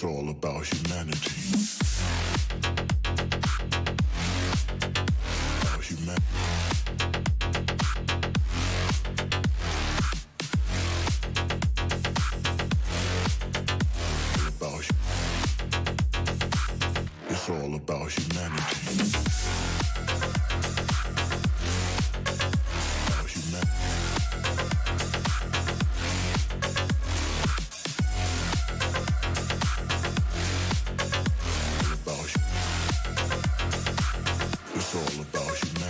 It's all about humanity. About humanity. It's all about humanity. About humanity. It's all about humanity.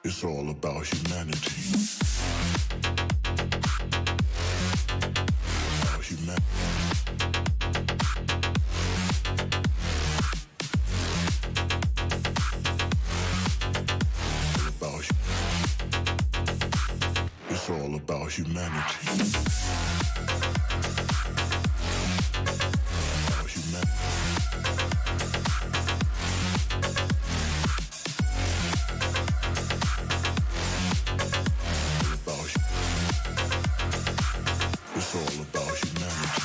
It's all about humanity. About humanity. It's all about humanity. About humanity. It's all about humanity.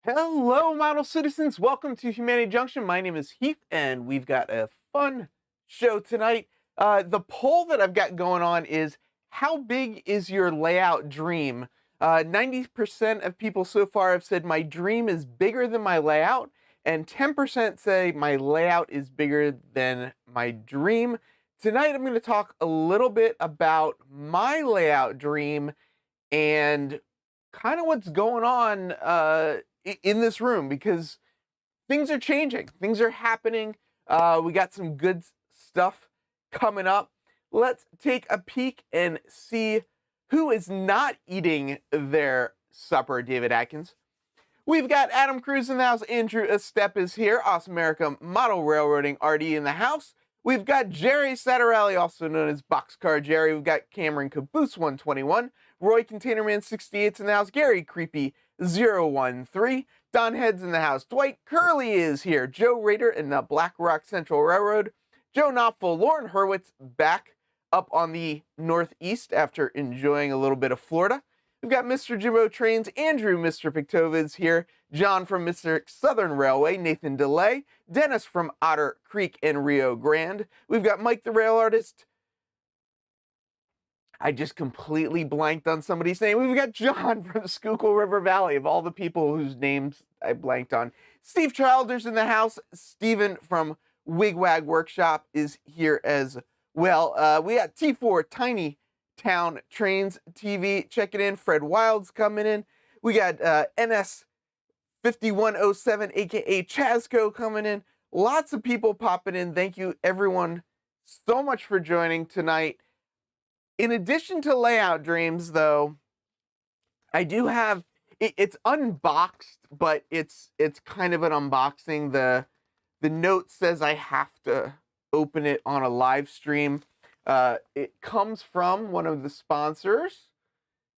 Hello, model citizens. Welcome to Humanity Junction. My name is Heath, and we've got a fun show tonight. The poll that I've got going on is, how big is your layout dream? 90% of people so far have said my dream is bigger than my layout, and 10% say my layout is bigger than my dream. Tonight, I'm going to talk a little bit about my layout dream and kind of what's going on in this room, because things are changing, things are happening. We got some good stuff coming up. Let's take a peek and see who is not eating their supper, David Atkins. We've got Adam Cruz in the house. Andrew Estep is here. Awesome America Model Railroading RD in the house. We've got Jerry Satterelli, also known as Boxcar Jerry. We've got Cameron Caboose 121. Roy Containerman 68's in the house. Gary Creepy 013. Don Head's in the house. Dwight Curley is here. Joe Rader in the Black Rock Central Railroad. Joe Knopfel, Lauren Hurwitz back up on the Northeast after enjoying a little bit of Florida. We've got Mr. Jimbo Trains, Andrew Mr. Pictovids here, John from Mr. Southern Railway, Nathan DeLay, Dennis from Otter Creek and Rio Grande. We've got Mike the Rail Artist. I just completely blanked on somebody's name. We've got John from Schuylkill River Valley, of all the people whose names I blanked on. Steve Childers in the house. Steven from Wigwag Workshop is here as well. We got T4 Tiny Town Trains TV checking in. Fred Wild's coming in. We got NS 5107, aka Chasco, coming in. Lots of people popping in. Thank you, everyone, so much for joining tonight. In addition to layout dreams, though, I do have it's unboxed, but it's kind of an unboxing. The note says I have to open it on a live stream. It comes from one of the sponsors,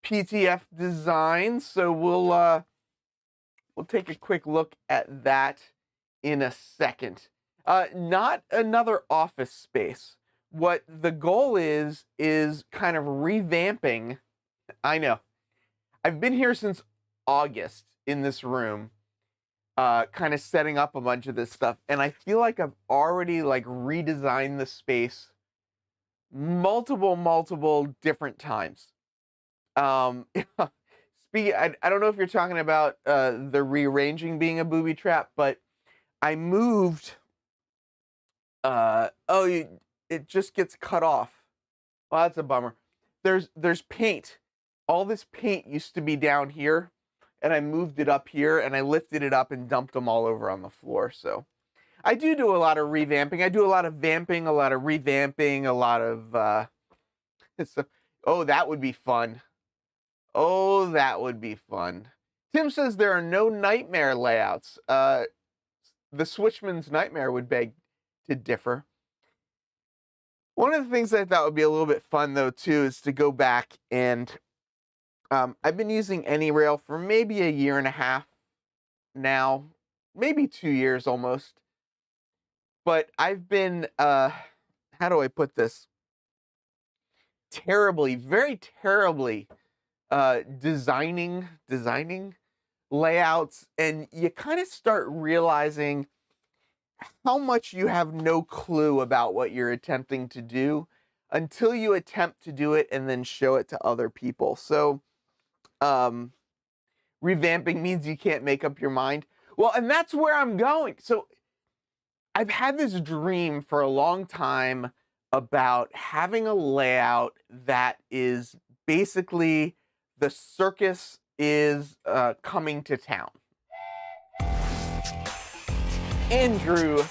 PTF Design. So we'll take a quick look at that in a second. Not another office space. what the goal is kind of revamping. I know. I've been here since August in this room, kind of setting up a bunch of this stuff, and I feel like I've already like redesigned the space multiple different times. Speaking, I don't know if you're talking about the rearranging being a booby trap, but I moved. It just gets cut off. Well, that's a bummer. There's paint. All this paint used to be down here, and I moved it up here, and I lifted it up and dumped them all over on the floor. So I do a lot of revamping. I do a lot of vamping, a lot of revamping, a lot of so, oh, that would be fun. Oh, that would be fun. Tim says there are no nightmare layouts. The Switchman's Nightmare would beg to differ. One of the things that I thought would be a little bit fun, though, too, is to go back and I've been using AnyRail for maybe a year and a half now, maybe 2 years almost. But I've been, how do I put this? Very terribly designing layouts, and you kind of start realizing how much you have no clue about what you're attempting to do until you attempt to do it and then show it to other people. So revamping means you can't make up your mind. Well, and that's where I'm going. So I've had this dream for a long time about having a layout that is basically the circus is coming to town. Andrew,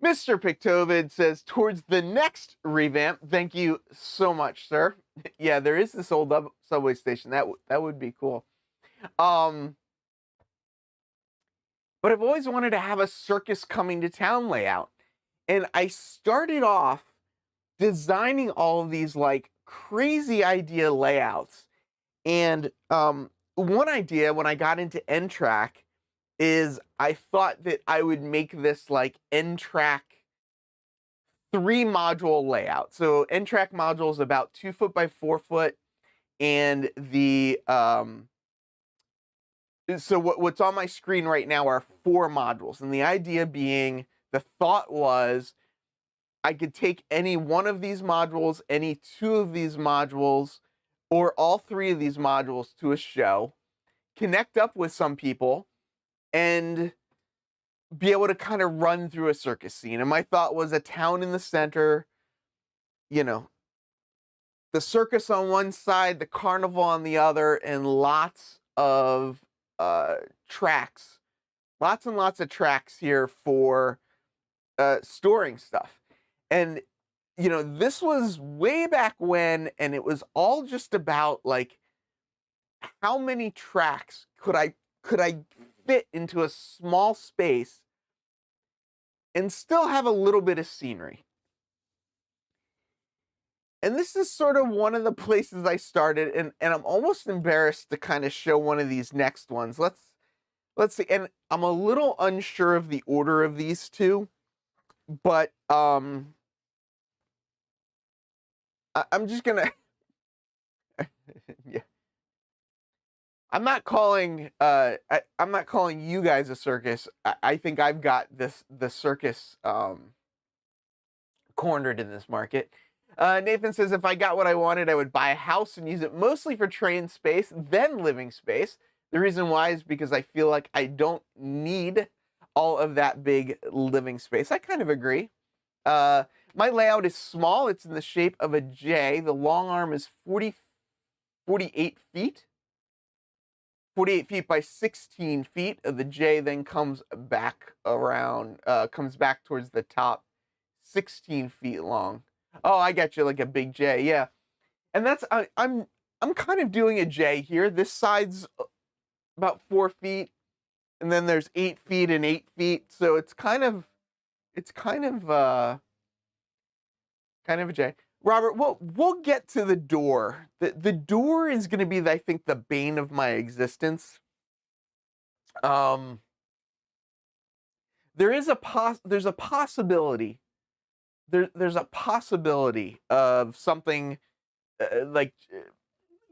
Mr. Pictovid says, towards the next revamp. Thank you so much, sir. Yeah, there is this old subway station. That would be cool. But I've always wanted to have a circus coming to town layout. And I started off designing all of these like crazy idea layouts. And one idea when I got into t-trak is I thought that I would make this like t-trak 3-module layout. So t-trak module is about 2 foot by 4 foot, and the so what's on my screen right now are 4 modules, and the idea being, the thought was, I could take any one of these modules, any 2 of these modules, or all 3 of these modules to a show, connect up with some people, and be able to kind of run through a circus scene. And my thought was a town in the center, you know, the circus on one side, the carnival on the other, and lots of tracks. Lots and lots of tracks here for storing stuff. And, you know, this was way back when, and it was all just about, like, how many tracks could I fit into a small space and still have a little bit of scenery. And this is sort of one of the places I started, and I'm almost embarrassed to kind of show one of these next ones. Let's see, and I'm a little unsure of the order of these two, but I'm just gonna yeah. I'm not calling you guys a circus. I think I've got the circus cornered in this market. Nathan says, if I got what I wanted, I would buy a house and use it mostly for train space, then living space. The reason why is because I feel like I don't need all of that big living space. I kind of agree. My layout is small. It's in the shape of a J. The long arm is 48 feet. 48 feet by 16 feet. The J then comes back around, comes back towards the top, 16 feet long. Oh, I got you, like a big J, yeah. And that's, I'm kind of doing a J here. This side's about 4 feet, and then there's 8 feet and 8 feet. So it's kind of a J. Robert, we'll get to the door. The door is going to be, I think, the bane of my existence. There's a possibility there's a possibility of something like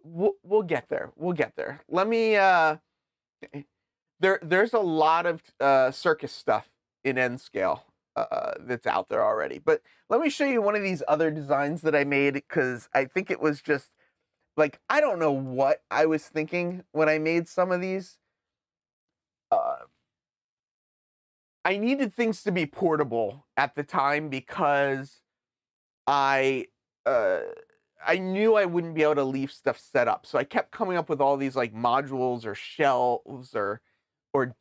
we'll get there. We'll get there. Let me there's a lot of circus stuff in N scale that's out there already. But let me show you one of these other designs that I made, because I think it was just like, I don't know what I was thinking when I made some of these. I needed things to be portable at the time because I uh, I knew I wouldn't be able to leave stuff set up. So I kept coming up with all these like modules or shelves or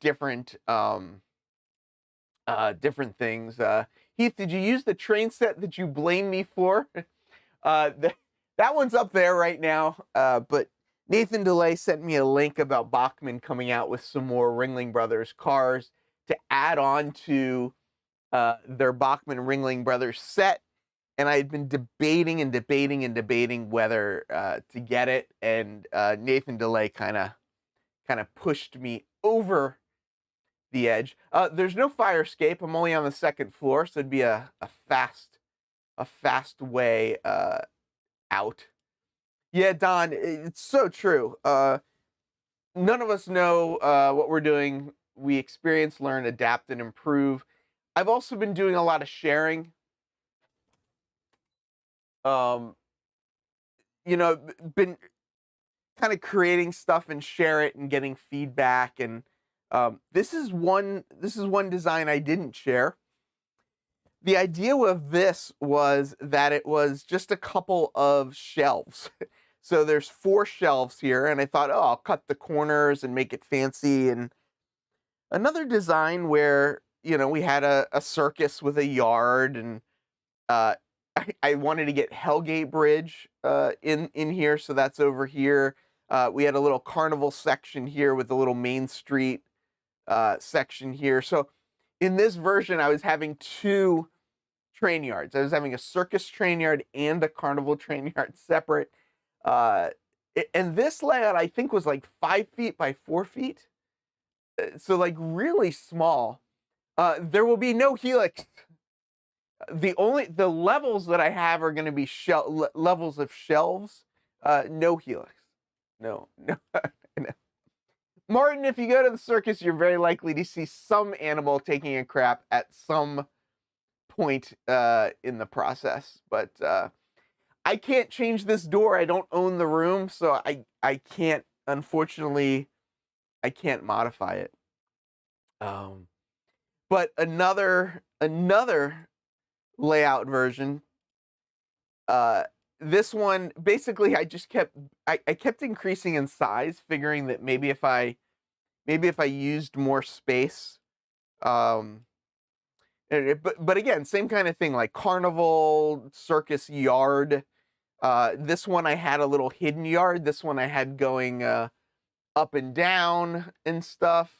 different different things. Heath, did you use the train set that you blamed me for? That one's up there right now. But Nathan DeLay sent me a link about Bachmann coming out with some more Ringling Brothers cars to add on to their Bachmann Ringling Brothers set. And I had been debating and debating and debating whether to get it. And Nathan DeLay kind of pushed me over the edge. There's no fire escape. I'm only on the second floor, so it'd be a fast way out. Yeah, Don, it's so true. None of us know what we're doing. We experience, learn, adapt, and improve. I've also been doing a lot of sharing. You know, been kind of creating stuff and share it and getting feedback. And this is one design I didn't share. The idea with this was that it was just a couple of shelves. So there's 4 shelves here, and I thought, oh, I'll cut the corners and make it fancy. And another design where, you know, we had a circus with a yard, and I wanted to get Hellgate Bridge in here, so that's over here. We had a little carnival section here with a little Main Street section here. So in this version, I was having 2 train yards. I was having a circus train yard and a carnival train yard separate. And this layout, I think, was like 5 feet by 4 feet. So like really small. There will be no helix. The levels that I have are going to be levels of shelves. No helix. No. No. Martin, if you go to the circus, you're very likely to see some animal taking a crap at some point in the process. But I can't change this door. I don't own the room, so I can't, unfortunately, I can't modify it. But another layout version. This one, basically, I kept increasing in size, figuring that maybe if I used more space, but again, same kind of thing, like carnival, circus yard. This one I had a little hidden yard. This one I had going up and down and stuff.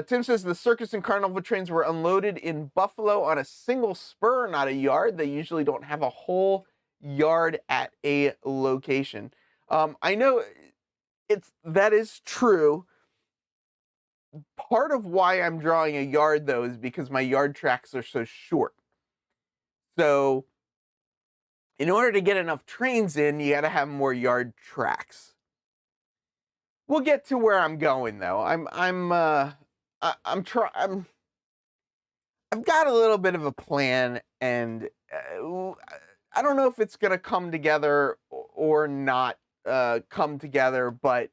Tim says the circus and carnival trains were unloaded in Buffalo on a single spur, not a yard. They usually don't have a whole yard at a location. I know that is true. Part of why I'm drawing a yard, though, is because my yard tracks are so short. So in order to get enough trains in, you got to have more yard tracks. We'll get to where I'm going, though. I've got a little bit of a plan, and I don't know if it's going to come together or not come together, but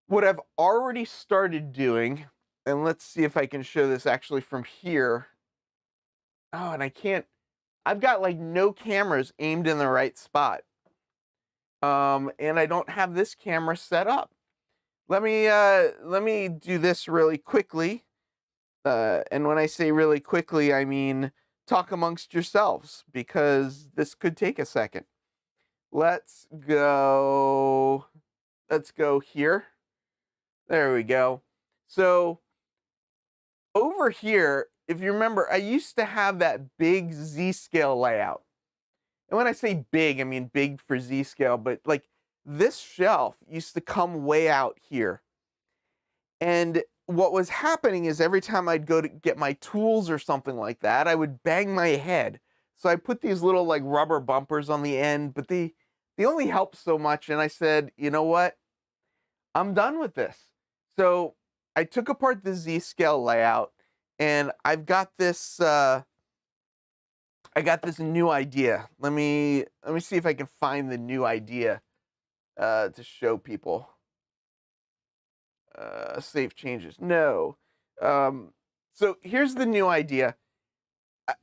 what I've already started doing, and let's see if I can show this actually from here. Oh, and I've got like no cameras aimed in the right spot. And I don't have this camera set up. Let me do this really quickly. And when I say really quickly, I mean talk amongst yourselves, because this could take a second. Let's go here. There we go. So over here, if you remember, I used to have that big Z-scale layout. And when I say big, I mean big for Z-scale, but like this shelf used to come way out here. And what was happening is every time I'd go to get my tools or something like that, I would bang my head. So I put these little like rubber bumpers on the end, but they only help so much. And I said, you know what? I'm done with this. So I took apart the Z-scale layout, and I've got this. I got this new idea. Let me see if I can find the new idea to show people. Save changes. No. So here's the new idea.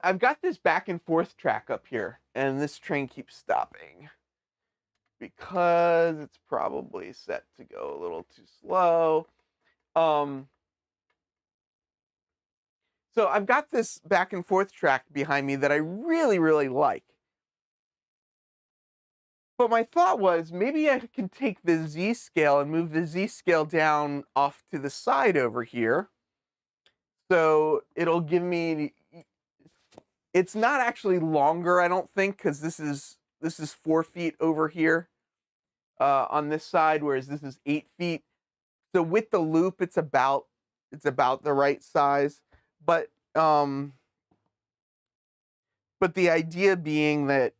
I've got this back and forth track up here, and this train keeps stopping because it's probably set to go a little too slow. So I've got this back and forth track behind me that I really, really like. But my thought was maybe I can take the Z scale and move the Z scale down off to the side over here. So it'll give me, it's not actually longer, I don't think, because this is 4 feet over here on this side, whereas this is 8 feet. So with the loop, it's about the right size. But the idea being that,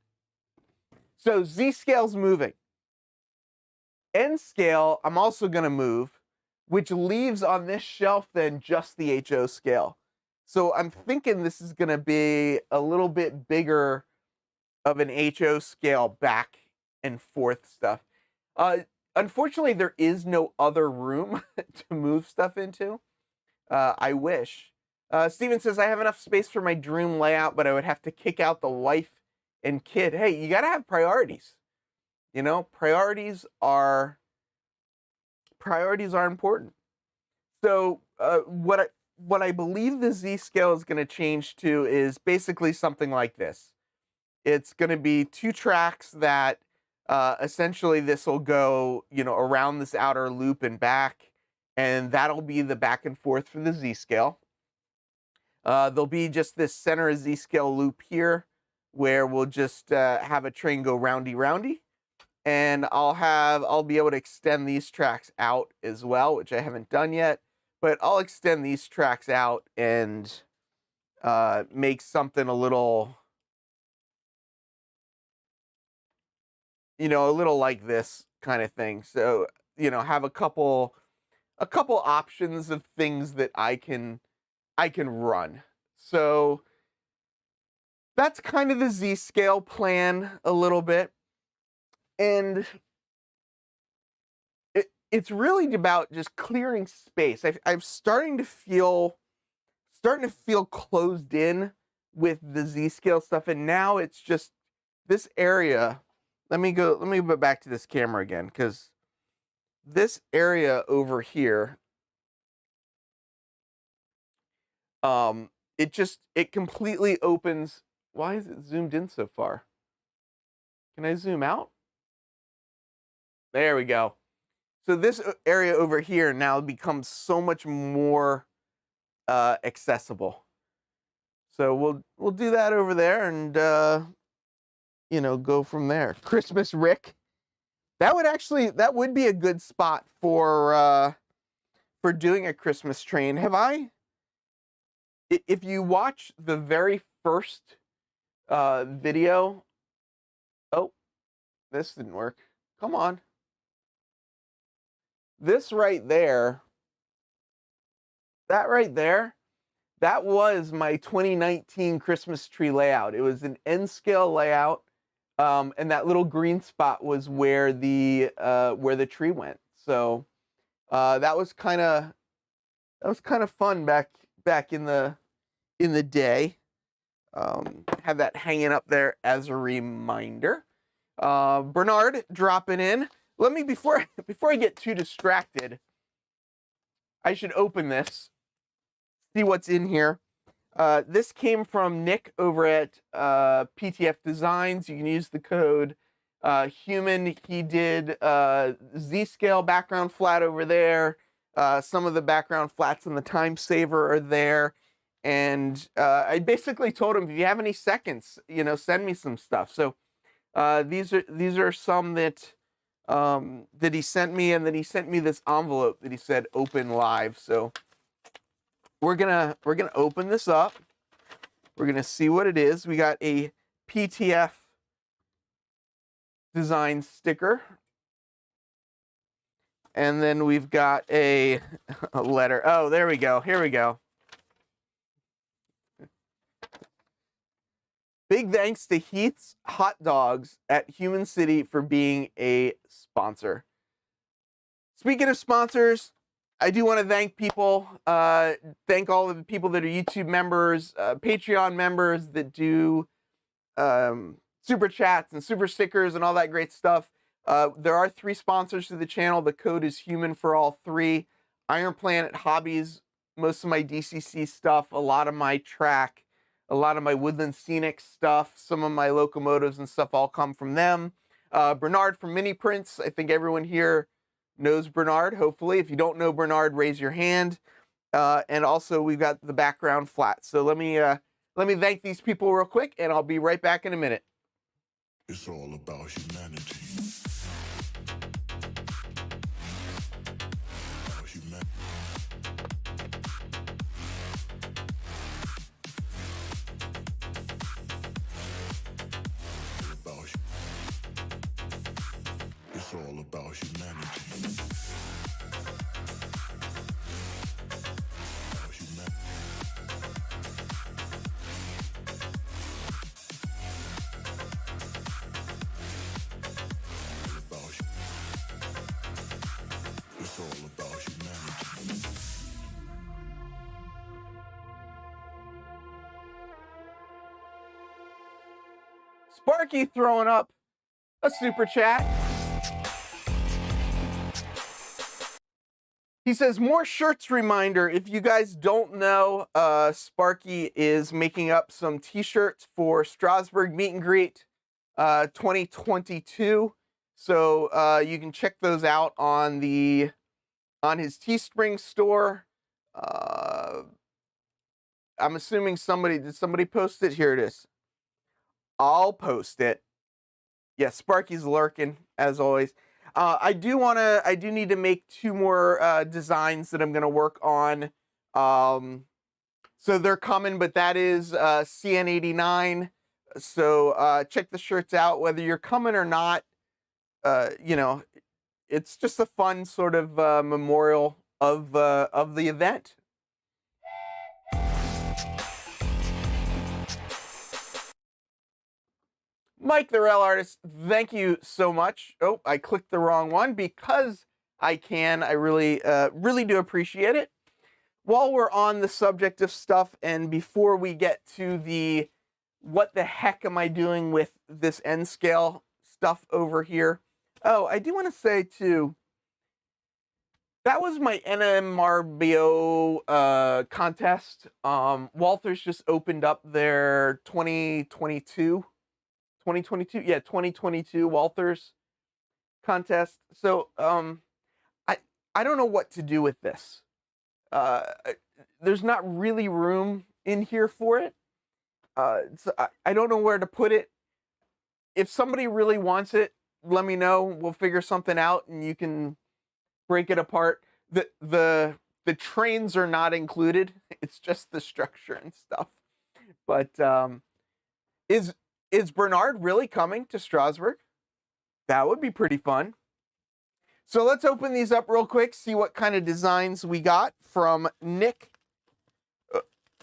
so Z scale's moving. N scale, I'm also going to move, which leaves on this shelf then just the HO scale. So I'm thinking this is going to be a little bit bigger of an HO scale back and forth stuff. Unfortunately, there is no other room to move stuff into. I wish. Steven says, I have enough space for my dream layout, but I would have to kick out the wife and kid. Hey, you got to have priorities. You know, priorities are important. So what I believe the Z scale is going to change to is basically something like this. It's going to be 2 tracks that essentially this will go, you know, around this outer loop and back, and that'll be the back and forth for the Z scale. There'll be just this center Z scale loop here where we'll just have a train go roundy, and I'll be able to extend these tracks out as well, which I haven't done yet, but I'll extend these tracks out and make something a little, you know, a little like this kind of thing. So, you know, have a couple options of things that I can run. So that's kind of the Z scale plan a little bit. And it's really about just clearing space. I'm starting to feel closed in with the Z scale stuff, and now it's just this area. Let me go back to this camera again, because this area over here, it completely opens. Why is it zoomed in so far? Can I zoom out? There we go. So this area over here now becomes so much more accessible. So we'll do that over there, and you know, go from there. Christmas Rick. That would be a good spot for doing a Christmas train. If you watch the very first video, oh, this didn't work. Come on. This right there, that was my 2019 Christmas tree layout. It was an N scale layout, and that little green spot was where the tree went. So that was kind of fun back in the day. Have that hanging up there as a reminder. Bernard dropping in. Let me, before I get too distracted, I should open this, see what's in here. This came from Nick over at PTF Designs. You can use the code human. He did Z-scale background flat over there. Some of the background flats in the time saver are there. And I basically told him, if you have any seconds, you know, send me some stuff. So these are some that he sent me, and then he sent me this envelope that he said open live. So we're gonna open this up. We're gonna see what it is. We got a PTF design sticker. And then we've got a letter. Oh, there we go. Here we go. Big thanks to Heath's Hot Dogs at Human City for being a sponsor. Speaking of sponsors, I do want to thank people. Thank all of the people that are YouTube members, Patreon members that do super chats and super stickers and all that great stuff. There are 3 sponsors to the channel. The code is human for all 3. Iron Planet Hobbies, most of my DCC stuff, a lot of my track, a lot of my Woodland Scenic stuff, some of my locomotives and stuff all come from them. Bernard from Mini Prints. I think everyone here knows Bernard, hopefully. If you don't know Bernard, raise your hand. And also we've got the background flat. So let me thank these people real quick, and I'll be right back in a minute. It's all about humanity. About humanity. It's all about humanity. About humanity. It's all about humanity. Sparky throwing up a super chat. He says, more shirts reminder. If you guys don't know, Sparky is making up some t-shirts for Strasbourg Meet and Greet 2022. So you can check those out on his Teespring store. I'm assuming did somebody post it? Here it is. I'll post it. Yeah, Sparky's lurking as always. I do need to make 2 more designs that I'm gonna work on. So they're coming, but that is CN89. So check the shirts out, whether you're coming or not. You know, it's just a fun sort of memorial of the event. Mike the Rail Artist, thank you so much. Oh, I clicked the wrong one because I can. I really do appreciate it. While we're on the subject of stuff, and before we get to the what the heck am I doing with this N scale stuff over here? Oh, I do want to say too, that was my NMRBO contest. Walters just opened up their 2022 Walters contest. So I don't know what to do with this. There's not really room in here for it. So I don't know where to put it. If somebody really wants it, let me know. We'll figure something out and you can break it apart. The trains are not included. It's just the structure and stuff. But is Bernard really coming to Strasbourg? That would be pretty fun. So let's open these up real quick, see what kind of designs we got from Nick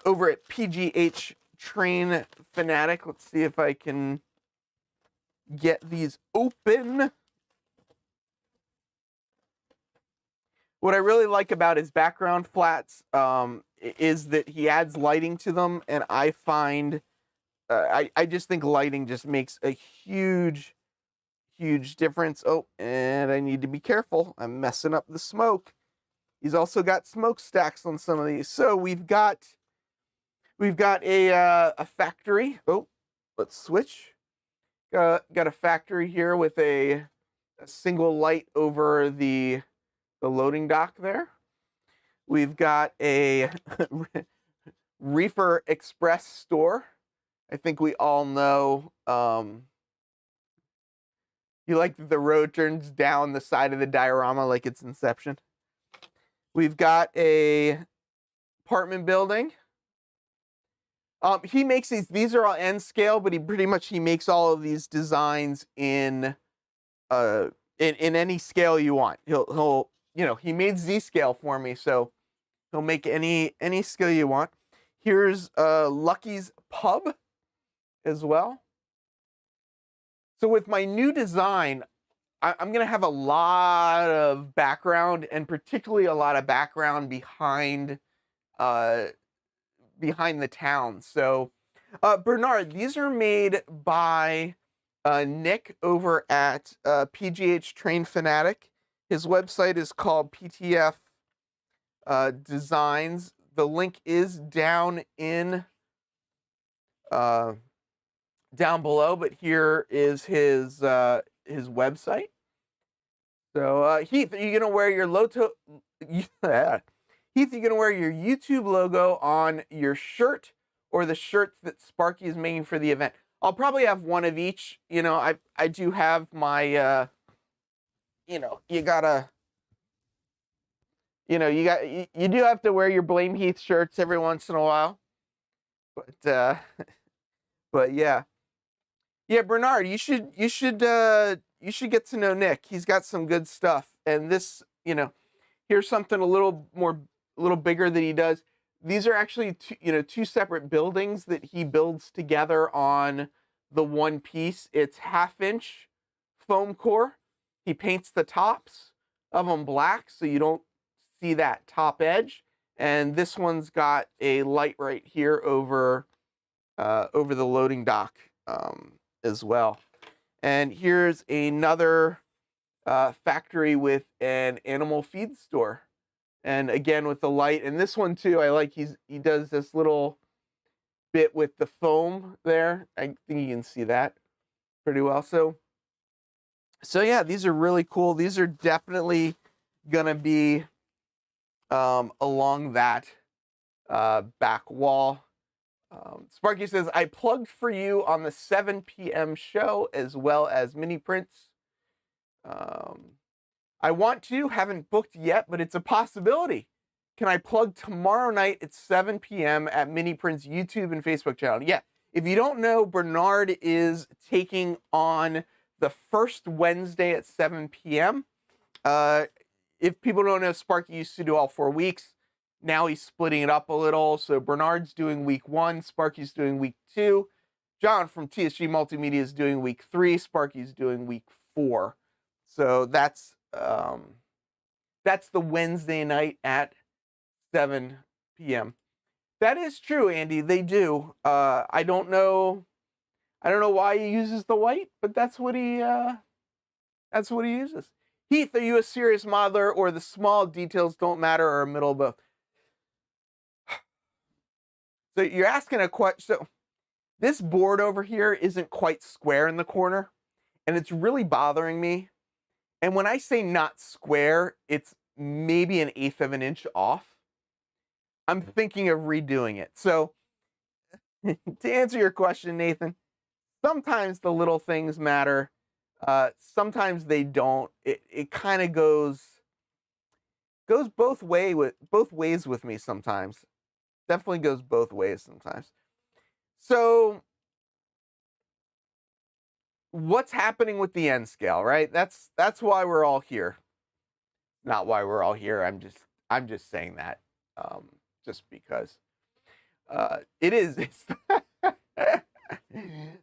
over at PGH Train Fanatic. Let's see if I can get these open. What I really like about his background flats is that he adds lighting to them, and I find I just think lighting just makes a huge difference. Oh, and I need to be careful. I'm messing up the smoke. He's also got smokestacks on some of these. So we've got a factory. Oh, let's switch. Got a factory here with a single light over the loading dock there. We've got a Reefer Express store. I think we all know you like that the road turns down the side of the diorama like it's Inception. We've got a apartment building. He makes these are all N scale, but he makes all of these designs in any scale you want. He'll he made Z scale for me, so he'll make any scale you want. Here's Lucky's Pub as well. So with my new design, I'm going to have a lot of background, and particularly a lot of background behind the town. So Bernard, these are made by Nick over at PGH Train Fanatic. His website is called PTF Designs. The link is down below, but here is his website. So Heath, are you gonna wear your Heath, are you gonna wear your YouTube logo on your shirt, or the shirt that Sparky is making for the event? I'll probably have one of each. I do have my you do have to wear your Blame Heath shirts every once in a while. But yeah. Yeah, Bernard, you should get to know Nick. He's got some good stuff. And this, here's something a little bigger that he does. These are actually two separate buildings that he builds together on the one piece. It's 1/2-inch foam core. He paints the tops of them black so you don't see that top edge. And this one's got a light right here over the loading dock as well. And here's another factory with an animal feed store. And again, with the light. And this one too, I like he does this little bit with the foam there. I think you can see that pretty well. So yeah, these are really cool. These are definitely gonna be along that back wall. Sparky says, I plugged for you on the 7 p.m. show as well as mini prints. I want to, haven't booked yet, but it's a possibility. Can I plug tomorrow night at 7 p.m. at Mini Prints YouTube and Facebook channel? Yeah. If you don't know, Bernard is taking on the first Wednesday at 7 p.m. If people don't know, Sparky used to do all 4 weeks. Now he's splitting it up a little. So Bernard's doing week 1, Sparky's doing week 2. John from TSG Multimedia is doing week 3, Sparky's doing week 4. So that's the Wednesday night at 7 p.m. That is true, Andy. They do. I don't know why he uses the white, but that's what he uses. Heath, are you a serious modeler, or the small details don't matter, or a middle of both? So you're asking a question. So this board over here isn't quite square in the corner, and it's really bothering me. And when I say not square, it's maybe 1/8 of an inch off. I'm thinking of redoing it. So to answer your question, Nathan, sometimes the little things matter. Sometimes they don't. It kind of goes both ways with me sometimes. Definitely goes both ways sometimes. So what's happening with the N scale, right? That's why we're all here. Not why we're all here. I'm just saying that just because it is.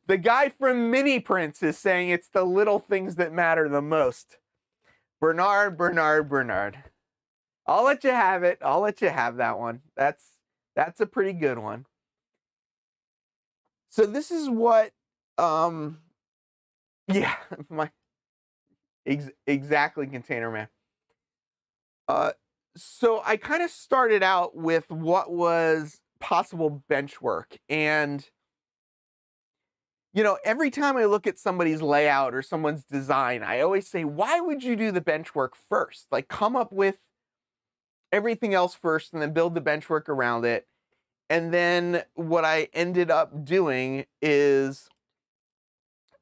The guy from Mini Prints is saying it's the little things that matter the most. Bernard. I'll let you have it. I'll let you have that one. That's a pretty good one. So this is what yeah, exactly, Container Man. So I kind of started out with what was possible bench work, and every time I look at somebody's layout or someone's design, I always say, why would you do the bench work first? Like, come up with everything else first and then build the bench work around it. And then what I ended up doing is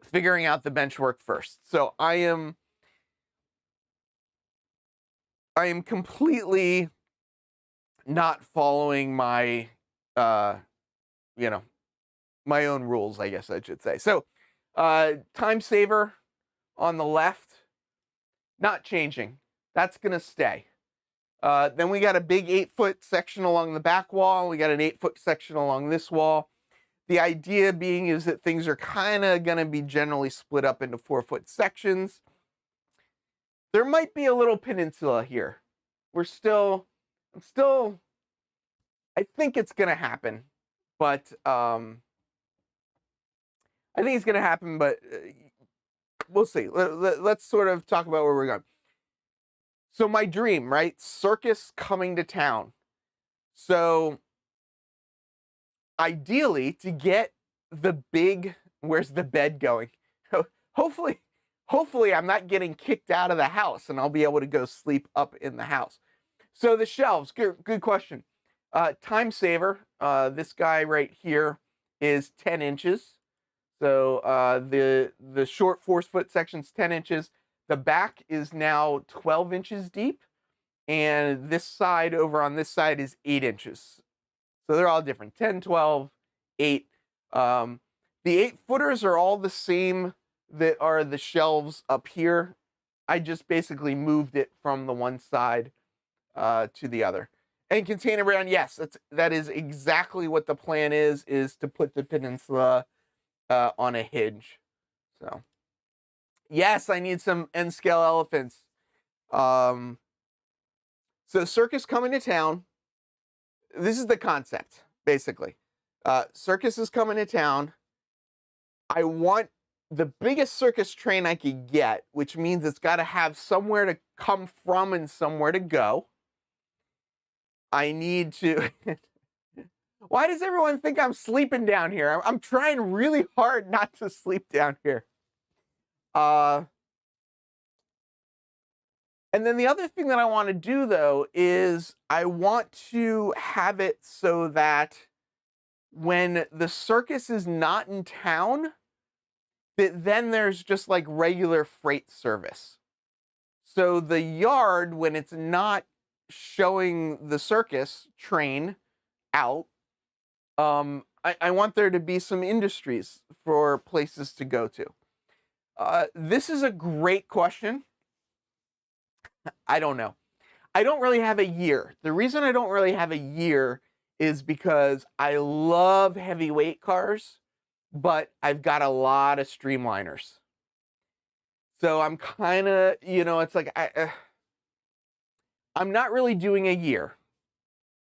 figuring out the bench work first. So I am completely not following my, you know, my own rules, I guess I should say. So, time saver on the left, not changing. That's going to stay. Then we got a big 8-foot section along the back wall. We got an 8-foot section along this wall. The idea being is that things are kind of going to be generally split up into 4-foot sections. There might be a little peninsula here. I think it's going to happen, but we'll see. Let's sort of talk about where we're going. So my dream, right? Circus coming to town. So ideally, to get the big, where's the bed going? Hopefully I'm not getting kicked out of the house and I'll be able to go sleep up in the house. So the shelves, good question. Time saver, this guy right here is 10 inches. So the short 4-foot section's 10 inches. The back is now 12 inches deep. And this side over on this side is 8 inches. So they're all different, 10, 12, 8. The 8-footers are all the same that are the shelves up here. I just basically moved it from the one side to the other. And container brand, yes, that is exactly what the plan is to put the peninsula on a hinge. So, yes, I need some N-scale elephants. So circus coming to town. This is the concept, basically. Circus is coming to town. I want the biggest circus train I could get, which means it's got to have somewhere to come from and somewhere to go. I need to... Why does everyone think I'm sleeping down here? I'm trying really hard not to sleep down here. And then the other thing that I want to do, though, is I want to have it so that when the circus is not in town, that then there's just like regular freight service. So the yard, when it's not showing the circus train out, I want there to be some industries for places to go to. This is a great question. I don't know. I don't really have a year. The reason I don't really have a year is because I love heavyweight cars, but I've got a lot of streamliners. So I'm kind of, it's like I'm not really doing a year.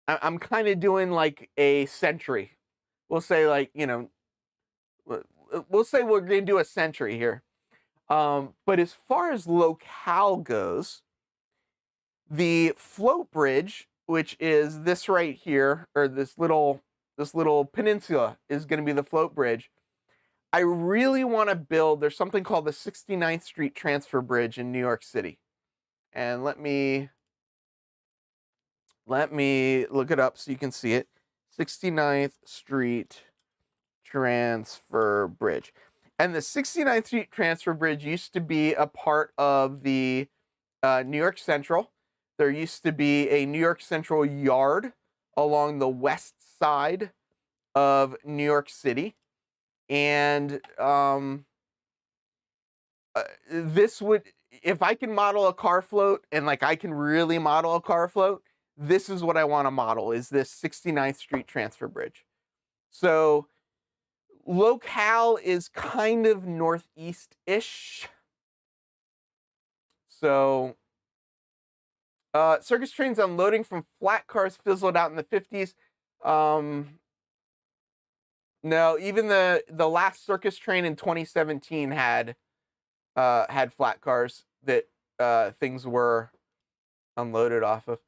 I'm kind of doing like a century. We'll say we'll say we're going to do a century here. But as far as locale goes, the float bridge, which is this right here, or this little peninsula, is going to be the float bridge. I really want to build, there's something called the 69th Street Transfer Bridge in New York City. And let me look it up so you can see it. 69th Street Transfer Bridge. And the 69th Street Transfer Bridge used to be a part of the New York Central. There used to be a New York Central yard along the west side of New York City. And this would, if I can model a car float, and like I can really model a car float, this is what I want to model, is this 69th Street Transfer Bridge. So locale is kind of northeast-ish. So circus trains unloading from flat cars fizzled out in the 50s. No, even the last circus train in 2017 had flat cars that things were unloaded off of.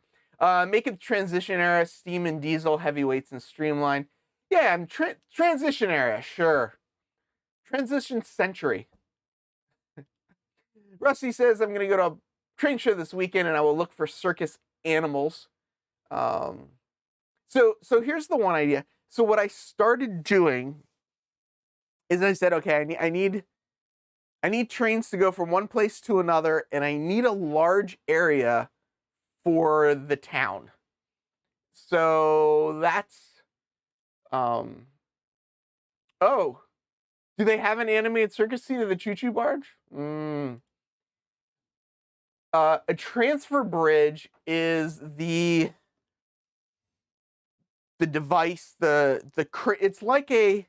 Make it transition era, steam and diesel, heavyweights and streamline. Yeah, I'm transition era, sure. Transition century. Rusty says, I'm going to go to a train show this weekend and I will look for circus animals. So here's the one idea. So what I started doing is I said, okay, I need trains to go from one place to another, and I need a large area for the town. So that's, oh, do they have an animated circus scene of the choo-choo barge? A transfer bridge is the device, it's like if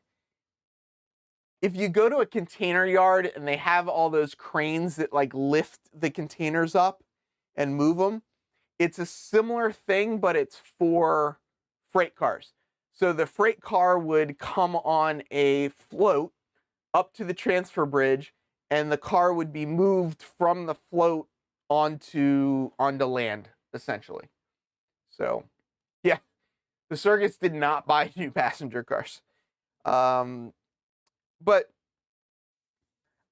you go to a container yard and they have all those cranes that like lift the containers up and move them, it's a similar thing, but it's for freight cars. So the freight car would come on a float up to the transfer bridge, and the car would be moved from the float onto land, essentially. So, yeah, the circus did not buy new passenger cars. But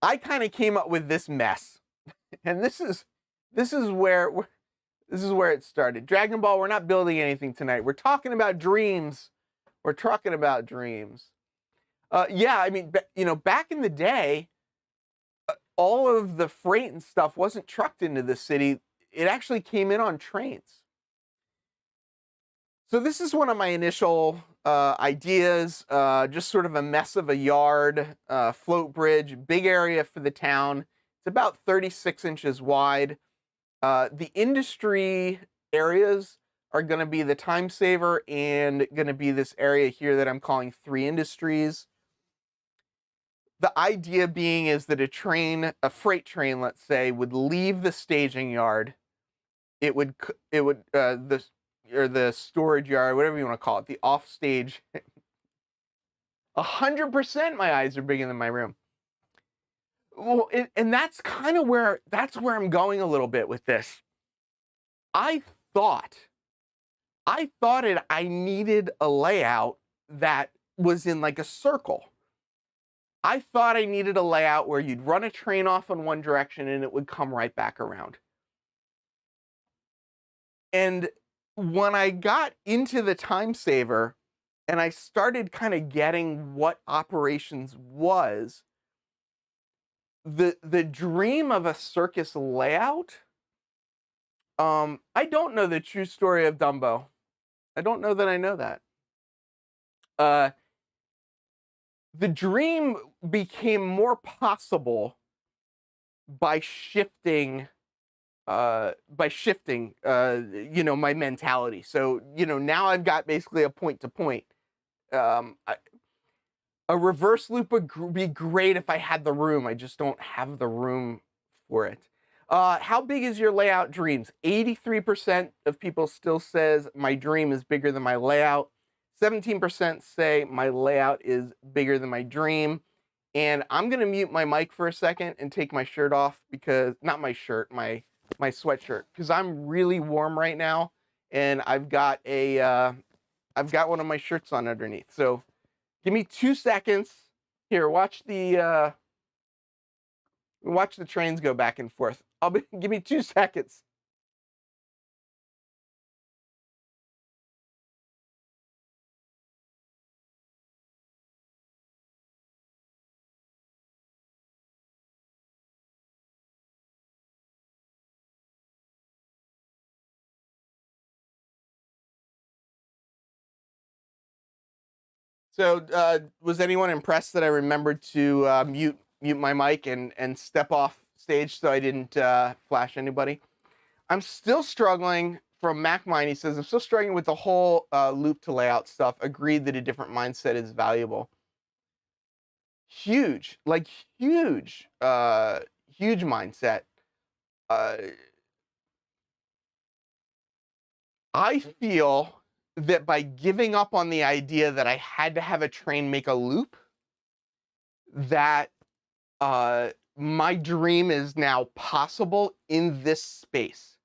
I kind of came up with this mess, and this is where it started. Dragon Ball, we're not building anything tonight. We're talking about dreams. We're talking about dreams. Yeah, I mean, back in the day, all of the freight and stuff wasn't trucked into the city. It actually came in on trains. So this is one of my initial ideas, just sort of a mess of a yard, float bridge, big area for the town. It's about 36 inches wide. The industry areas are going to be the time saver and going to be this area here that I'm calling 3 Industries. The idea being is that a freight train, let's say, would leave the staging yard. It would the storage yard, whatever you want to call it, the offstage. 100% my eyes are bigger than my room. Well, and that's kind of where I'm going a little bit with this. I thought I needed a layout that was in like a circle. I thought I needed a layout where you'd run a train off in one direction and it would come right back around. And when I got into the time saver and I started kind of getting what operations was, the dream of a circus layout, I don't know the true story of Dumbo. I don't know that I know that. The dream became more possible by shifting my mentality. So, now I've got basically a point to point. A reverse loop would be great if I had the room. I just don't have the room for it. How big is your layout dreams? 83% of people still says my dream is bigger than my layout. 17% say my layout is bigger than my dream. And I'm going to mute my mic for a second and take my shirt off because, not my shirt, my sweatshirt, because I'm really warm right now. And I've got one of my shirts on underneath. So give me 2 seconds. Here, watch the trains go back and forth. Give me 2 seconds. So, was anyone impressed that I remembered to mute my mic and step off stage so I didn't flash anybody? I'm still struggling. From MacMine, he says, I'm still struggling with the whole loop to layout stuff. Agreed that a different mindset is valuable. Huge, like huge mindset. I feel that by giving up on the idea that I had to have a train make a loop, that my dream is now possible in this space.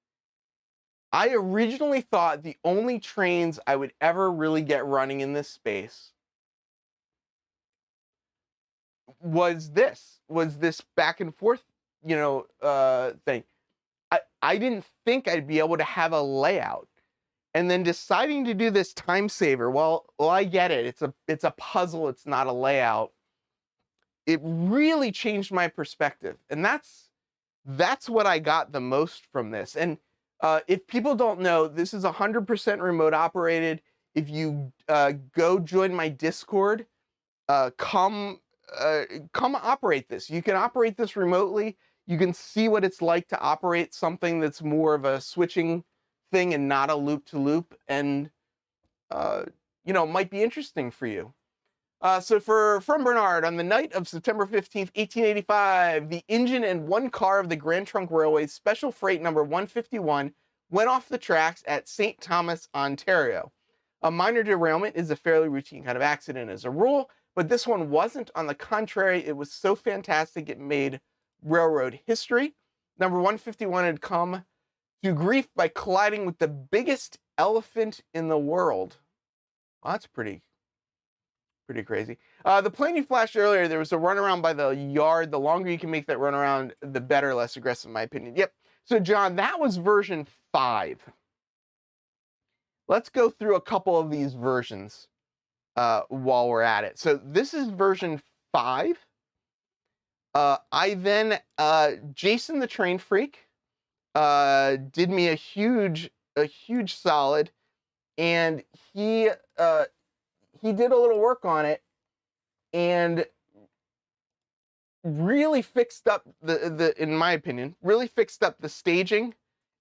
I originally thought the only trains I would ever really get running in this space was this back and forth, thing. I didn't think I'd be able to have a layout. And then deciding to do this time saver, well, I get it. It's a puzzle. It's not a layout. It really changed my perspective. And that's what I got the most from this. And If people don't know, this is 100% remote operated. If you go join my Discord, come operate this. You can operate this remotely. You can see what it's like to operate something that's more of a switching thing and not a loop-to-loop, and you know, might be interesting for you. So from Bernard, on the night of September 15th, 1885, the engine and one car of the Grand Trunk Railway's special freight number 151 went off the tracks at St. Thomas, Ontario. A minor derailment is a fairly routine kind of accident as a rule, but this one wasn't. On the contrary, it was so fantastic it made railroad history. Number 151 had come to grief by colliding with the biggest elephant in the world. Well, that's pretty crazy. The plane you flashed earlier, there was a runaround by the yard. The longer you can make that runaround, the better, less aggressive, in my opinion. Yep. So, John, that was version 5. Let's go through a couple of these versions while we're at it. So this is version 5. I then, Jason the Train Freak did me a huge solid, and he did a little work on it and really fixed up in my opinion, really fixed up the staging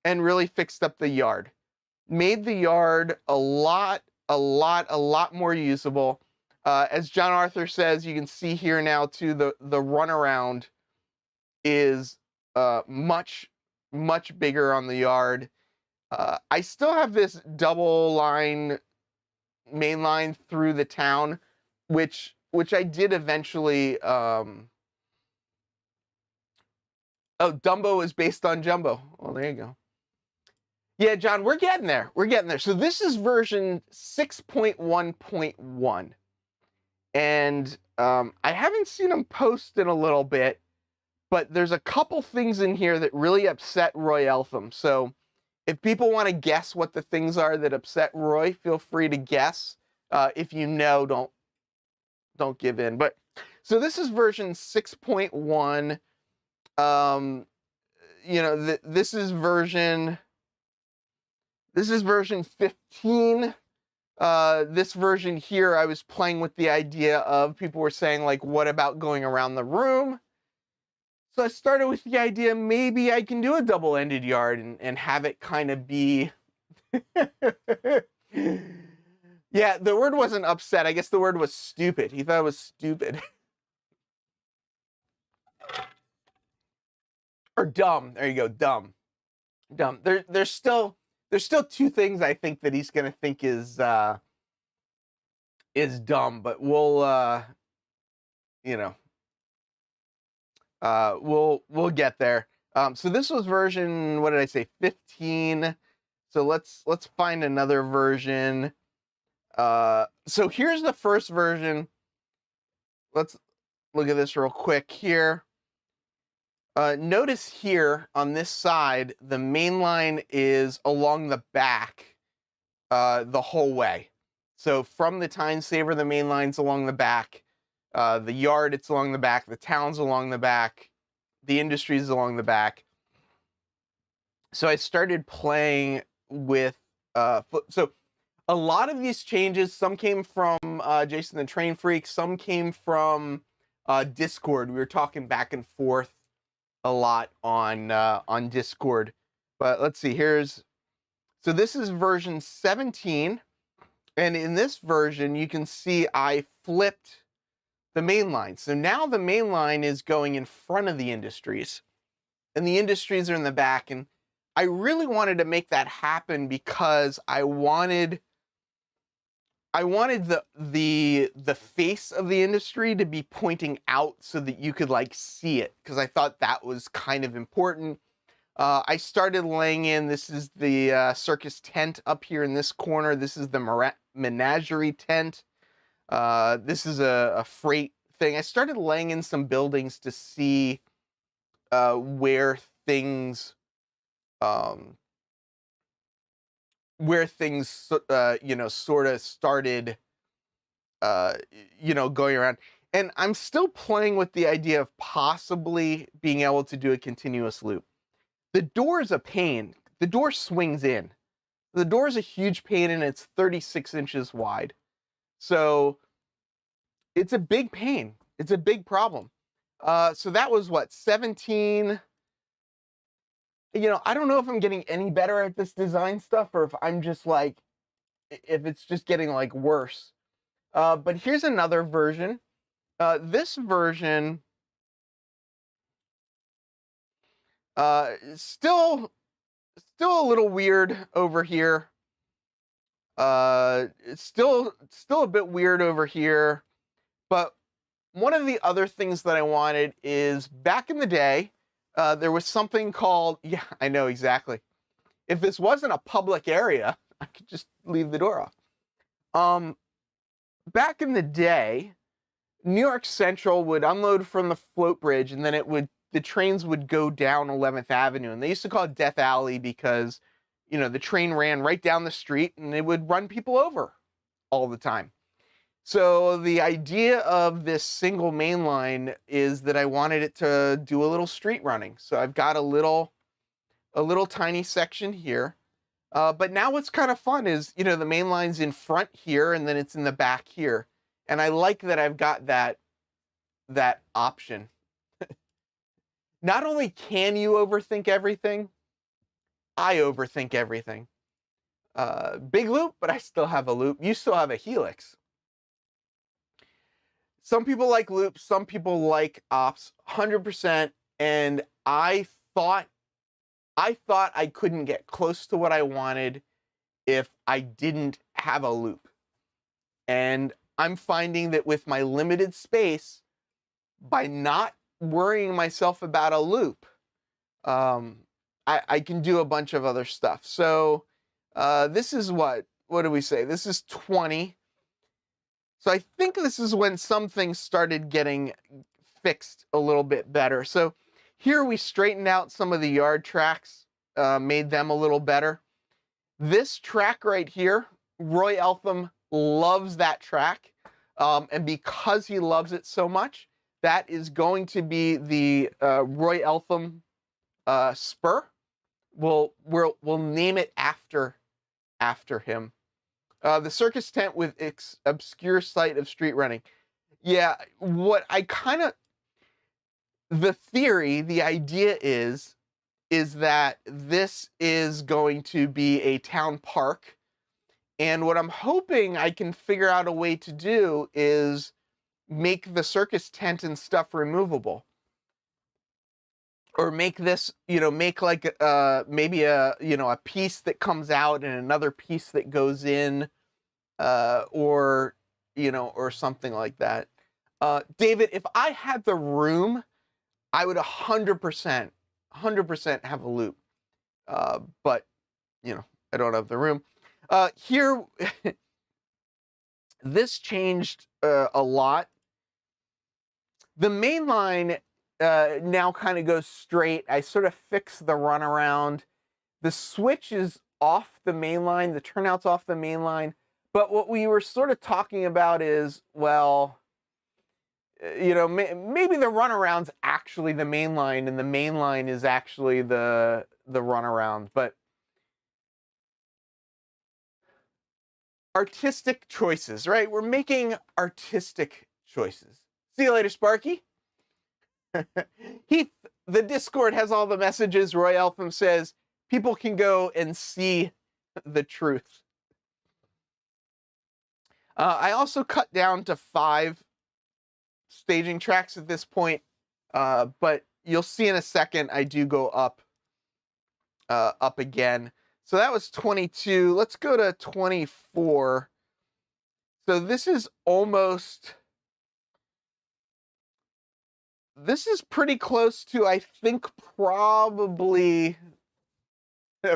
and really fixed up the yard. Made the yard a lot more usable. As John Arthur says, you can see here now too, the runaround is much bigger on the yard. I still have this double line main line through the town, which I did eventually. Oh, Dumbo is based on Jumbo. Well, there you go. Yeah, John, we're getting there. We're getting there. So this is version 6.1.1. And I haven't seen them post in a little bit, but there's a couple things in here that really upset Roy Eltham. So if people want to guess what the things are that upset Roy, feel free to guess. If you know, don't give in. But so this is version 6.1. You know, this is version 15. This version here, I was playing with the idea of, people were saying, like, what about going around the room? So I started with the idea, maybe I can do a double-ended yard and have it kind of be... Yeah, the word wasn't upset. I guess the word was stupid. He thought it was stupid. Or dumb. There you go, dumb. Dumb. There's still 2 things I think that he's gonna think is dumb, but we'll you know, we'll get there. So this was version, what did I say, 15. So let's find another version. So here's the first version. Let's look at this real quick here. Notice here on this side, the main line is along the back the whole way. So from the time saver, the main line's along the back. The yard, it's along the back. The town's along the back. The industry's along the back. So I started playing with... so a lot of these changes, some came from Jason the Train Freak. Some came from Discord. We were talking back and forth a lot on Discord. But let's see, so this is version 17, and in this version you can see I flipped the main line. So now the main line is going in front of the industries, and the industries are in the back. And I really wanted to make that happen because I wanted the face of the industry to be pointing out so that you could, like, see it, because I thought that was kind of important. I started laying in, this is the circus tent up here in this corner. This is the menagerie tent. This is a freight thing. I started laying in some buildings to see where things you know, sort of started you know, going around. And I'm still playing with the idea of possibly being able to do a continuous loop. The door is a pain. the door swings in. The door is a huge pain and it's 36 inches wide. So it's a big pain. It's a big problem. So that was what, 17. I don't know if I'm getting any better at this design stuff or if I'm just like, if it's just getting like worse. But here's another version. This version, still a little weird over here. It's still a bit weird over here. But one of the other things that I wanted is, back in the day, there was something called, yeah, I know exactly. If this wasn't a public area, I could just leave the door off. Back in the day, New York Central would unload from the float bridge, and then the trains would go down 11th Avenue, and they used to call it Death Alley because, the train ran right down the street and it would run people over all the time. So the idea of this single main line is that I wanted it to do a little street running. So I've got a little tiny section here. But now what's kind of fun is, the main line's in front here and then it's in the back here. And I like that I've got that option. Not only can you overthink everything, I overthink everything. Big loop, but I still have a loop. You still have a helix. Some people like loops, some people like ops, 100%. And I thought I couldn't get close to what I wanted if I didn't have a loop. And I'm finding that with my limited space, by not worrying myself about a loop, I can do a bunch of other stuff. So this is what do we say? This is 20. So I think this is when some things started getting fixed a little bit better. So here we straightened out some of the yard tracks, made them a little better. This track right here, Roy Eltham loves that track. And because he loves it so much, that is going to be the Roy Eltham spur. We'll name it after him. The circus tent with its obscure sight of street running. Yeah, the idea is that this is going to be a town park. And what I'm hoping I can figure out a way to do is make the circus tent and stuff removable. Or make this, make like maybe a piece that comes out and another piece that goes in, or something like that. David, if I had the room, I would 100% have a loop. But I don't have the room. Here, this changed a lot. The main line now kind of goes straight. I sort of fix the runaround. The switch is off the main line. The turnout's off the main line. But what we were sort of talking about is, well, maybe the runaround's actually the main line and the main line is actually the runaround. But artistic choices, right? We're making artistic choices. See you later, Sparky. Heath, the Discord has all the messages. Roy Eltham says people can go and see the truth. I also cut down to 5 staging tracks at this point, but you'll see in a second I do go up again. So that was 22. Let's go to 24. So this is pretty close to, I think, probably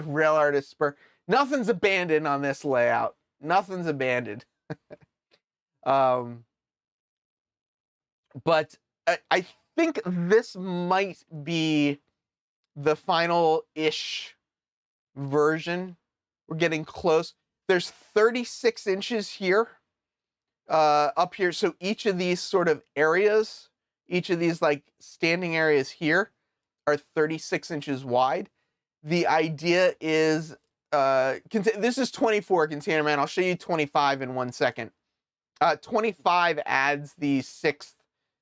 Rail Artist Spur. Nothing's abandoned on this layout. Nothing's abandoned. But I think this might be the final-ish version. We're getting close. There's 36 inches here, up here. So each of these sort of areas, each of these like standing areas here are 36 inches wide. the idea is, this is 24 container man. I'll show you 25 in 1 second. 25 adds the 6th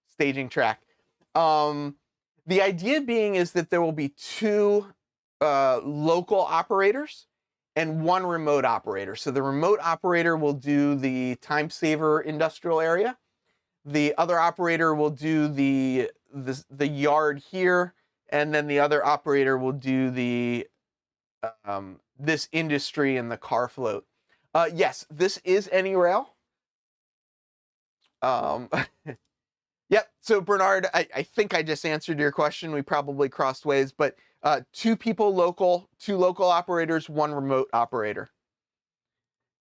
staging track. The idea being is that there will be 2 local operators and 1 remote operator. So the remote operator will do the time saver industrial area. The other operator will do the yard here, and then the other operator will do the this industry and the car float. Yes, this is AnyRail. Yep. So Bernard, I think I just answered your question. We probably crossed ways, but 2 people local, 2 local operators, 1 remote operator.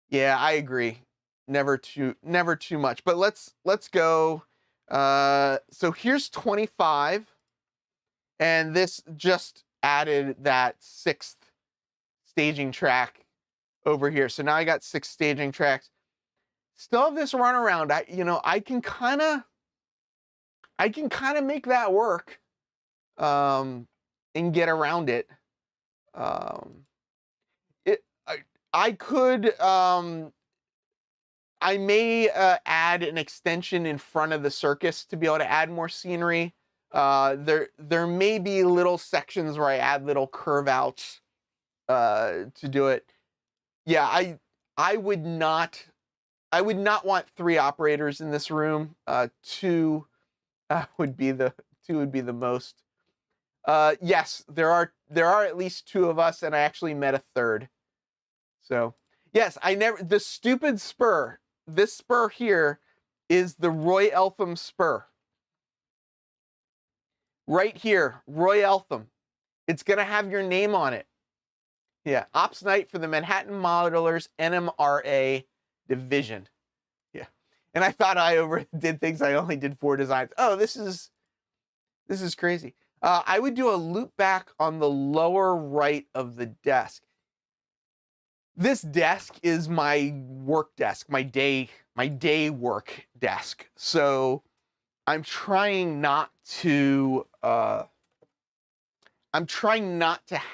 Yeah, I agree. Never too much. But let's go. So here's 25, and this just added that 6th staging track over here. So now I got 6 staging tracks. Still have this runaround. I can kind of make that work, and get around it. I could. I may add an extension in front of the circus to be able to add more scenery. There may be little sections where I add little curve outs to do it. Yeah, I would not want 3 operators in this room. 2 would be the most. Yes, there are at least 2 of us, and I actually met a 3rd. So yes, the stupid spur. This spur here is the Roy Eltham spur. Right here, Roy Eltham. It's gonna have your name on it. Yeah, Ops Night for the Manhattan Modelers NMRA Division. Yeah, and I thought I overdid things. I only did 4 designs. Oh, this is crazy. I would do a loop back on the lower right of the desk. This desk is my work desk, my day work desk. So I'm trying not to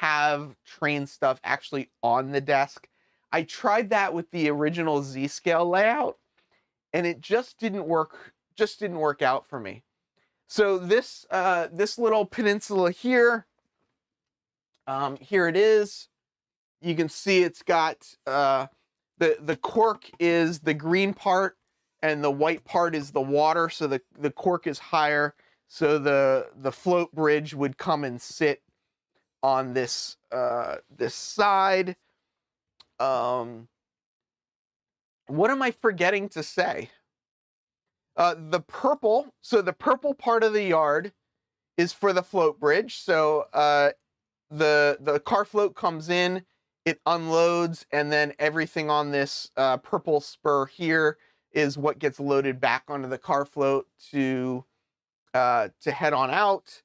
have train stuff actually on the desk. I tried that with the original Z-scale layout, and it just didn't work out for me. So this little peninsula here, here it is. You can see it's got the cork is the green part, and the white part is the water. So the cork is higher. So the float bridge would come and sit on this this side. What am I forgetting to say? The purple part of the yard is for the float bridge. So the car float comes in, it unloads, and then everything on this purple spur here is what gets loaded back onto the car float to head on out.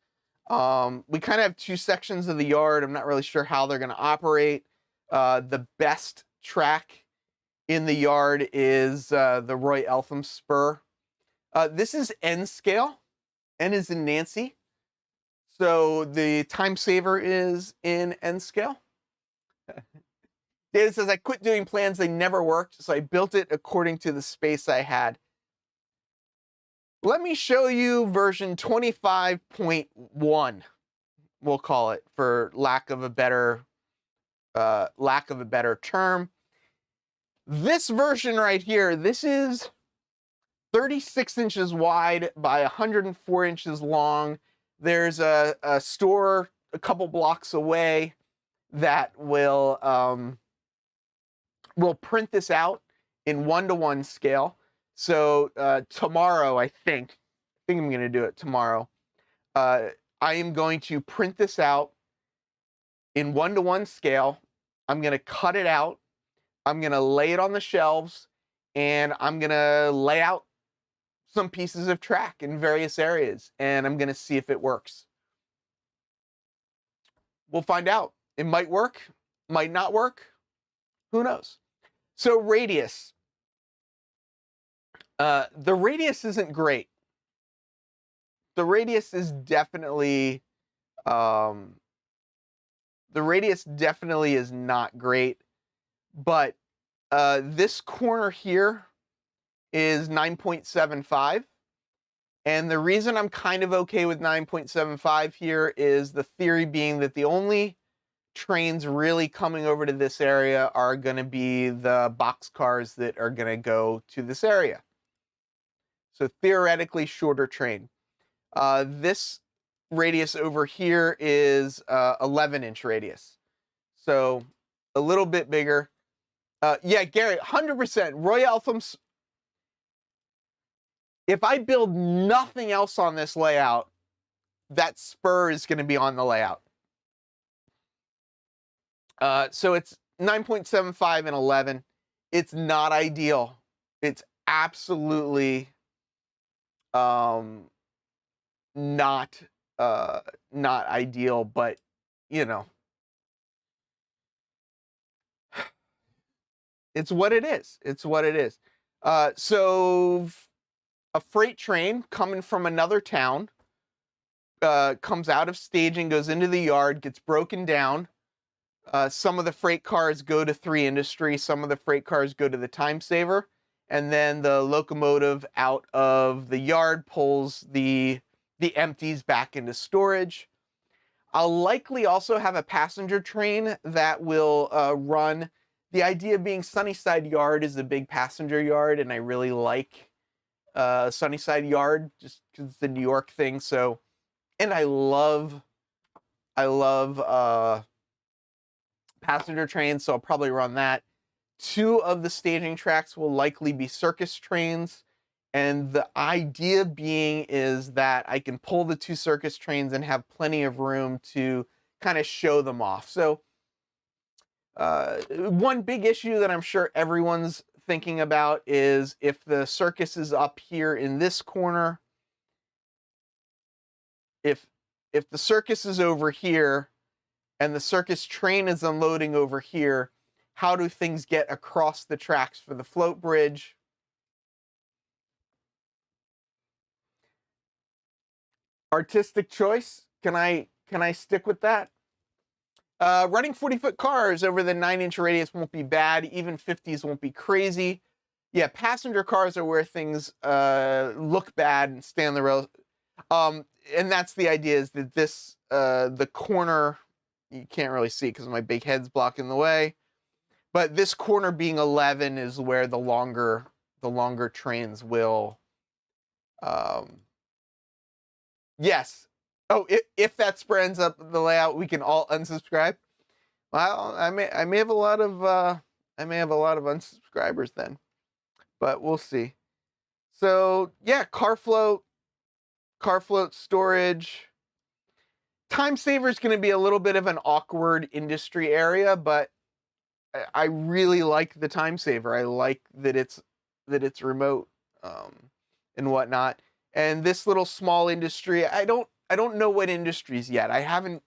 We kind of have 2 sections of the yard. I'm not really sure how they're going to operate. The best track in the yard is the Roy Eltham spur. This is N scale. N is in Nancy. So the time saver is in N scale. Data says, I quit doing plans. They never worked. So I built it according to the space I had. Let me show you version 25.1. We'll call it, for lack of a better term. This version right here, this is 36 inches wide by 104 inches long. There's a store a couple blocks away that will print this out in 1:1 scale. So tomorrow, I think I'm going to do it tomorrow. I am going to print this out in 1:1 scale. I'm going to cut it out. I'm going to lay it on the shelves, and I'm going to lay out some pieces of track in various areas, and I'm going to see if it works. We'll find out. It might work, might not work. Who knows? So radius. The radius isn't great. The radius is definitely The radius definitely is not great, but this corner here is 9.75. And the reason I'm kind of okay with 9.75 here is the theory being that the only trains really coming over to this area are going to be the boxcars that are going to go to this area. So theoretically shorter train. This radius over here is 11-inch radius. So a little bit bigger. Yeah, Gary, 100%. Roy Eltham's. If I build nothing else on this layout, that spur is going to be on the layout. So it's 9.75 and 11. It's not ideal. It's absolutely not ideal, but you know, it's what it is. It's what it is. So a freight train coming from another town comes out of staging, goes into the yard, gets broken down. Some of the freight cars go to 3 Industry, some of the freight cars go to the Time Saver, and then the locomotive out of the yard pulls the empties back into storage. I'll likely also have a passenger train that will run. The idea being Sunnyside Yard is a big passenger yard, and I really like Sunnyside Yard just because it's a New York thing. So, and I love passenger trains, so I'll probably run that. 2 of the staging tracks will likely be circus trains, and the idea being is that I can pull the 2 circus trains and have plenty of room to kind of show them off. So one big issue that I'm sure everyone's thinking about is if the circus is up here in this corner, if the circus is over here and the circus train is unloading over here, how do things get across the tracks for the float bridge? Artistic choice. Can I stick with that? Running 40-foot cars over the 9-inch radius won't be bad. Even 50s won't be crazy. Yeah, passenger cars are where things look bad and stay on the rail. And that's the idea, is that this, the corner, you can't really see because my big head's blocking the way. But this corner being 11 is where the longer trains will. Yes. Oh, if that spur ends up the layout, we can all unsubscribe. Well, I may have a lot of unsubscribers then, but we'll see. So yeah, car float storage. Time Saver is going to be a little bit of an awkward industry area, but I really like the Time Saver. I like that it's remote and whatnot. And this little small industry, I don't know what industries yet. I haven't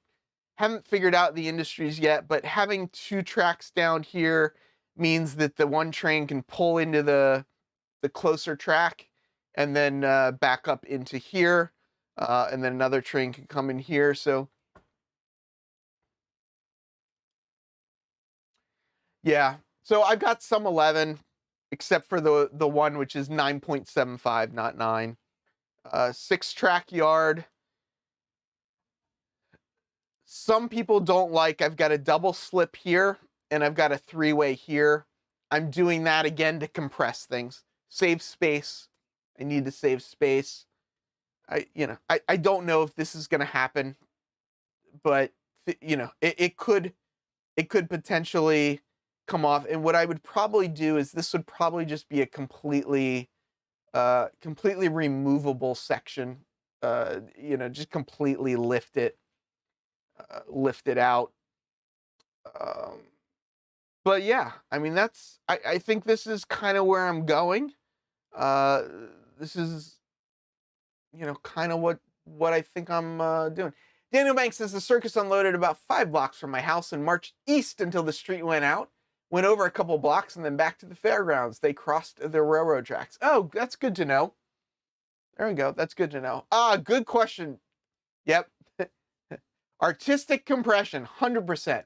figured out the industries yet, but having 2 tracks down here means that the one train can pull into the closer track and then back up into here, and then another train can come in here. So yeah, so I've got some 11, except for the one which is 9.75, not 9. 6-track yard. Some people don't like, I've got a double slip here and I've got a 3-way here. I'm doing that again to compress things, save space. I need to save space. I don't know if this is going to happen, but it could potentially come off. And what I would probably do is this would probably just be a completely removable section. Just completely lift it out. But yeah, I mean, I think this is kind of where I'm going. This is, kind of what I think I'm doing. Daniel Banks says the circus unloaded about 5 blocks from my house and marched east until the street went out, went over a couple blocks, and then back to the fairgrounds. They crossed the railroad tracks. Oh, that's good to know. There we go. That's good to know. Good question. Yep. Artistic compression, 100%.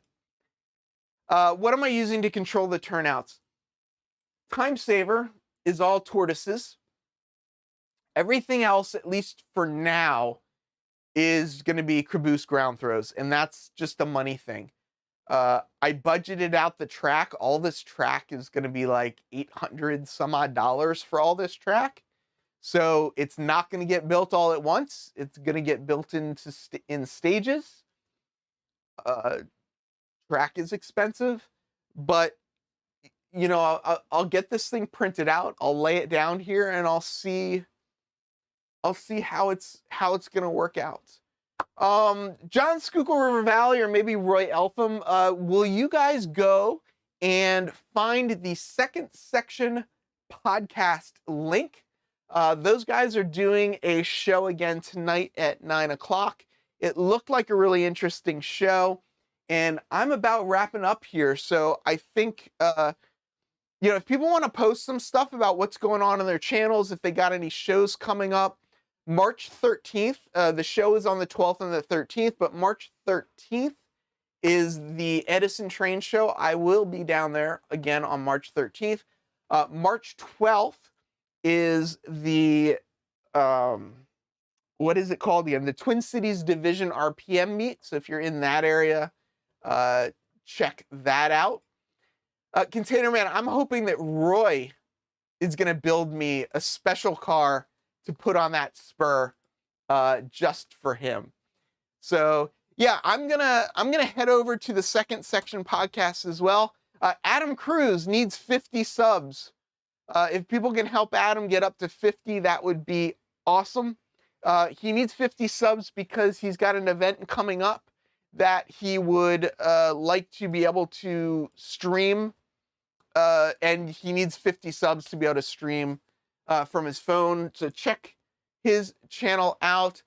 What am I using to control the turnouts? Time saver is all tortoises. Everything else, at least for now, is going to be caboose ground throws, and that's just a money thing. I budgeted out the track. All this track is going to be like $800 some odd for all this track. So it's not going to get built all at once. It's going to get built in stages. Track is expensive, but you know, I'll get this thing printed out. I'll lay it down here, and I'll see how it's going to work out. John Schuylkill River Valley, or maybe Roy Eltham, will you guys go and find the second section podcast link? Those guys are doing a show again tonight at 9 o'clock. It looked like a really interesting show, and I'm about wrapping up here. So I think, you know, if people want to post some stuff about what's going on in their channels, if they got any shows coming up, March 13th, the show is on the 12th and the 13th, but March 13th is the Edison Train Show. I will be down there again on March 13th. March 12th is the, what is it called again? The Twin Cities Division RPM meet. So if you're in that area, check that out. Container Man, I'm hoping that Roy is going to build me a special car to put on that spur just for him. So yeah, I'm gonna head over to the second section podcast as well. Adam Cruz needs 50 subs. If people can help Adam get up to 50, that would be awesome. He needs 50 subs because he's got an event coming up that he would like to be able to stream, and he needs 50 subs to be able to stream from his phone. So check his channel out.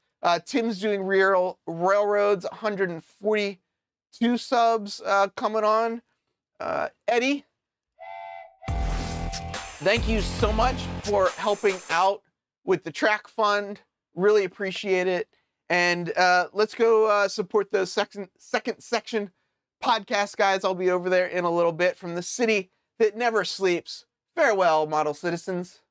Tim's doing railroads, 142 subs coming on. Eddie, thank you so much for helping out with the track fund. Really appreciate it. And let's go support those second section podcast guys. I'll be over there in a little bit from the city that never sleeps. Farewell, model citizens.